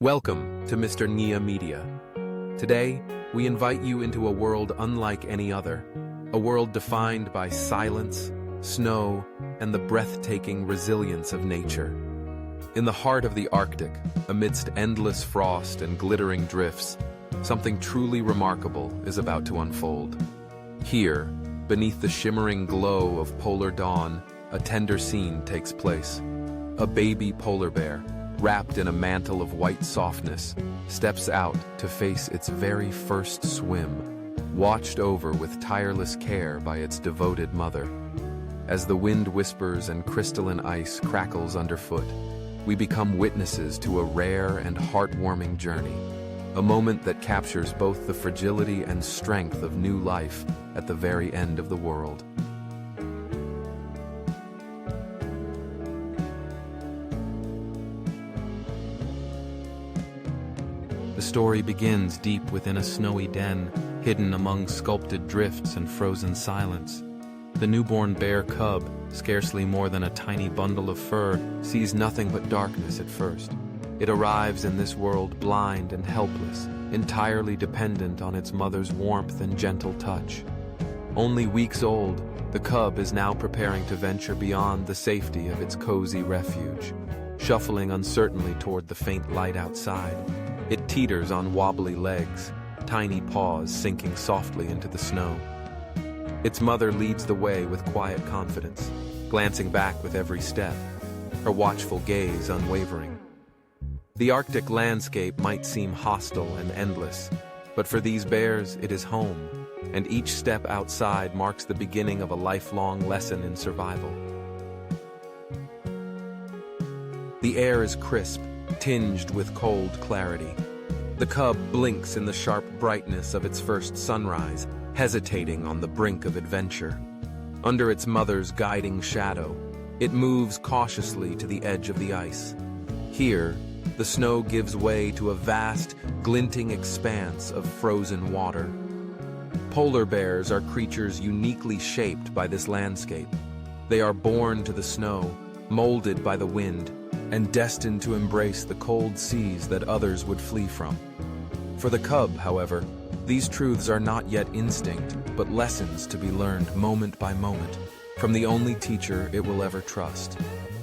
Welcome to Mr. Nghia Media. Today, we invite you into a world unlike any other, a world defined by silence, snow, and the breathtaking resilience of nature. In the heart of the Arctic, amidst endless frost and glittering drifts, something truly remarkable is about to unfold. Here, beneath the shimmering glow of polar dawn, a tender scene takes place. A baby polar bear, wrapped in a mantle of white softness, steps out to face its very first swim, watched over with tireless care by its devoted mother. As the wind whispers and crystalline ice crackles underfoot, we become witnesses to a rare and heartwarming journey, a moment that captures both the fragility and strength of new life at the very end of the world. The story begins deep within a snowy den, hidden among sculpted drifts and frozen silence. The newborn bear cub, scarcely more than a tiny bundle of fur, sees nothing but darkness at first. It arrives in this world blind and helpless, entirely dependent on its mother's warmth and gentle touch. Only weeks old, the cub is now preparing to venture beyond the safety of its cozy refuge. Shuffling uncertainly toward the faint light outside, it teeters on wobbly legs, tiny paws sinking softly into the snow. Its mother leads the way with quiet confidence, glancing back with every step, her watchful gaze unwavering. The Arctic landscape might seem hostile and endless, but for these bears it is home, and each step outside marks the beginning of a lifelong lesson in survival. The air is crisp, tinged with cold clarity. The cub blinks in the sharp brightness of its first sunrise, hesitating on the brink of adventure. Under its mother's guiding shadow, it moves cautiously to the edge of the ice. Here, the snow gives way to a vast, glinting expanse of frozen water. Polar bears are creatures uniquely shaped by this landscape. They are born to the snow, molded by the wind, and destined to embrace the cold seas that others would flee from. For the cub, however, these truths are not yet instinct, but lessons to be learned moment by moment, from the only teacher it will ever trust,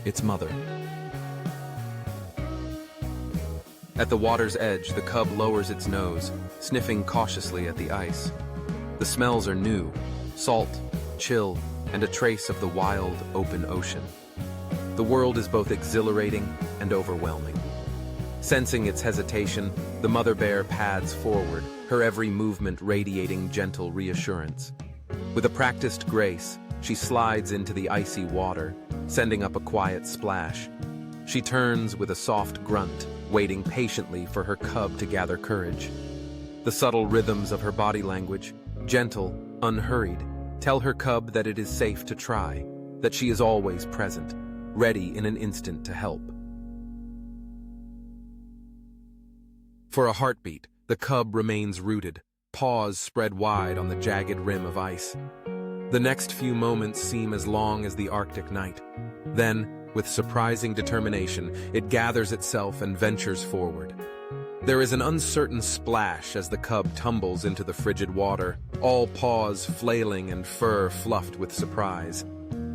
its mother. At the water's edge, the cub lowers its nose, sniffing cautiously at the ice. The smells are new, salt, chill, and a trace of the wild, open ocean. The world is both exhilarating and overwhelming. Sensing its hesitation, the mother bear pads forward, her every movement radiating gentle reassurance. With a practiced grace, she slides into the icy water, sending up a quiet splash. She turns with a soft grunt, waiting patiently for her cub to gather courage. The subtle rhythms of her body language, gentle, unhurried, tell her cub that it is safe to try, that she is always present, ready in an instant to help. For a heartbeat, the cub remains rooted, paws spread wide on the jagged rim of ice. The next few moments seem as long as the Arctic night. Then, with surprising determination, it gathers itself and ventures forward. There is an uncertain splash as the cub tumbles into the frigid water, all paws flailing and fur fluffed with surprise.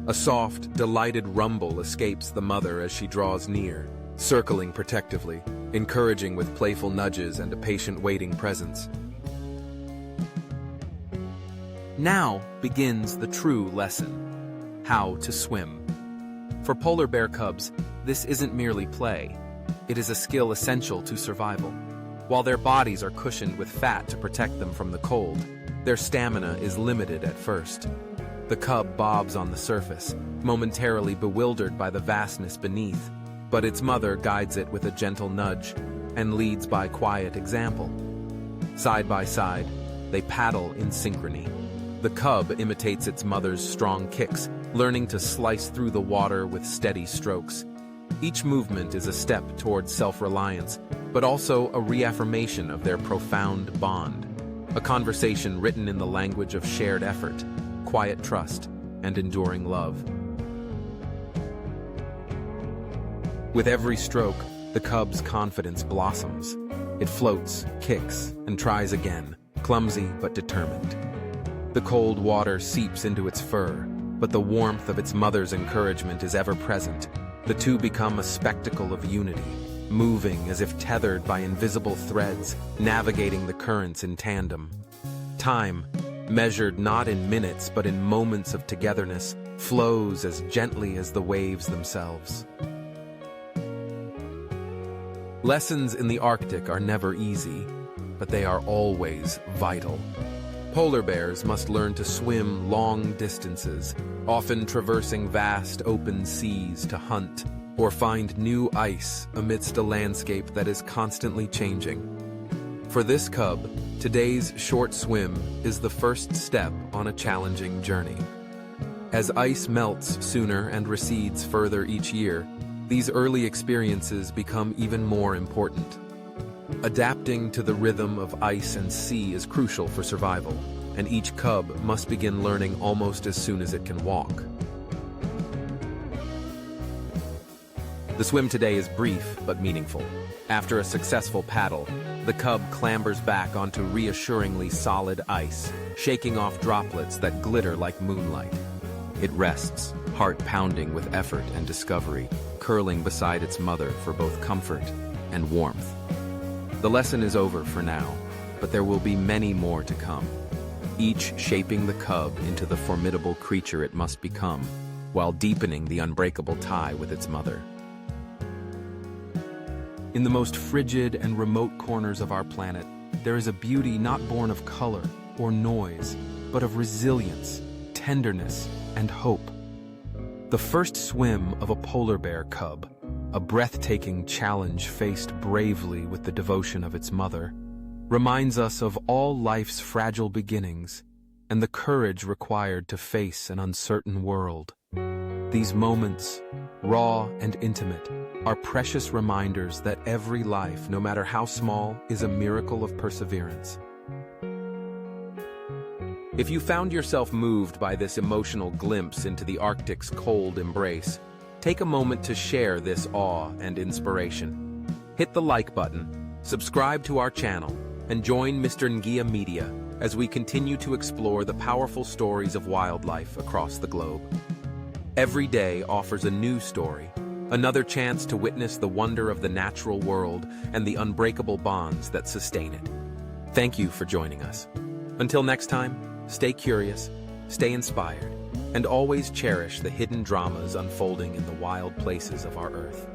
A soft, delighted rumble escapes the mother as she draws near, circling protectively, encouraging with playful nudges and a patient waiting presence. Now begins the true lesson: how to swim. For polar bear cubs, this isn't merely play. It is a skill essential to survival. While their bodies are cushioned with fat to protect them from the cold, their stamina is limited at first. The cub bobs on the surface, momentarily bewildered by the vastness beneath, but its mother guides it with a gentle nudge and leads by quiet example. Side by side, they paddle in synchrony. The cub imitates its mother's strong kicks, learning to slice through the water with steady strokes. Each movement is a step towards self-reliance, but also a reaffirmation of their profound bond, a conversation written in the language of shared effort, quiet trust, and enduring love. With every stroke, The cub's confidence blossoms. It floats, kicks, and tries again, clumsy but determined. The cold water seeps into its fur, but the warmth of its mother's encouragement is ever present. The two become a spectacle of unity, moving as if tethered by invisible threads, navigating the currents in tandem. Time, measured not in minutes but in moments of togetherness, flows as gently as the waves themselves. Lessons in the Arctic are never easy, but they are always vital. Polar bears must learn to swim long distances, often traversing vast open seas to hunt or find new ice amidst a landscape that is constantly changing. For this cub, today's short swim is the first step on a challenging journey. As ice melts sooner and recedes further each year, these early experiences become even more important. Adapting to the rhythm of ice and sea is crucial for survival, and each cub must begin learning almost as soon as it can walk. The swim today is brief but meaningful. After a successful paddle, the cub clambers back onto reassuringly solid ice, shaking off droplets that glitter like moonlight. It rests, heart pounding with effort and discovery, curling beside its mother for both comfort and warmth. The lesson is over for now, but there will be many more to come, each shaping the cub into the formidable creature it must become, while deepening the unbreakable tie with its mother. In the most frigid and remote corners of our planet, there is a beauty not born of color or noise, but of resilience, tenderness, and hope. The first swim of a polar bear cub, a breathtaking challenge faced bravely with the devotion of its mother, reminds us of all life's fragile beginnings and the courage required to face an uncertain world. These moments, raw and intimate, are precious reminders that every life, no matter how small, is a miracle of perseverance. If you found yourself moved by this emotional glimpse into the Arctic's cold embrace, take a moment to share this awe and inspiration. Hit the like button, subscribe to our channel, and join Mr. Nghia Media as we continue to explore the powerful stories of wildlife across the globe. Every day offers a new story, another chance to witness the wonder of the natural world and the unbreakable bonds that sustain it. Thank you for joining us. Until next time, stay curious, stay inspired, and always cherish the hidden dramas unfolding in the wild places of our Earth.